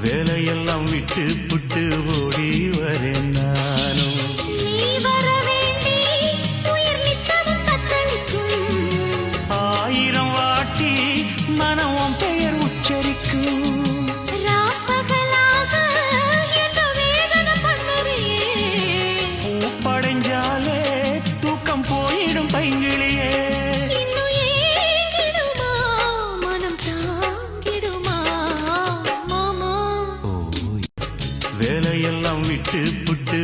வேலையெல்லாம் விட்டு புட்டு ஓடி வரேன் நானும். நீ வர வேண்டி உயிர் நித்தமும் தத்தளிக்கும். 1000 வாட்டி மனம் உன் பெயர் உச்சரிக்கும். ராப்பகலாக என்ன வேதனை பண்ணுறியே. பூப்படைஞ்சாலே தூக்கம் போயிடும் பைங்கிளியே. இன்னும் ஏங்கிடுமா மனம் தாங்கிடுமா மாமா. வேலையெல்லாம் விட்டு புட்டு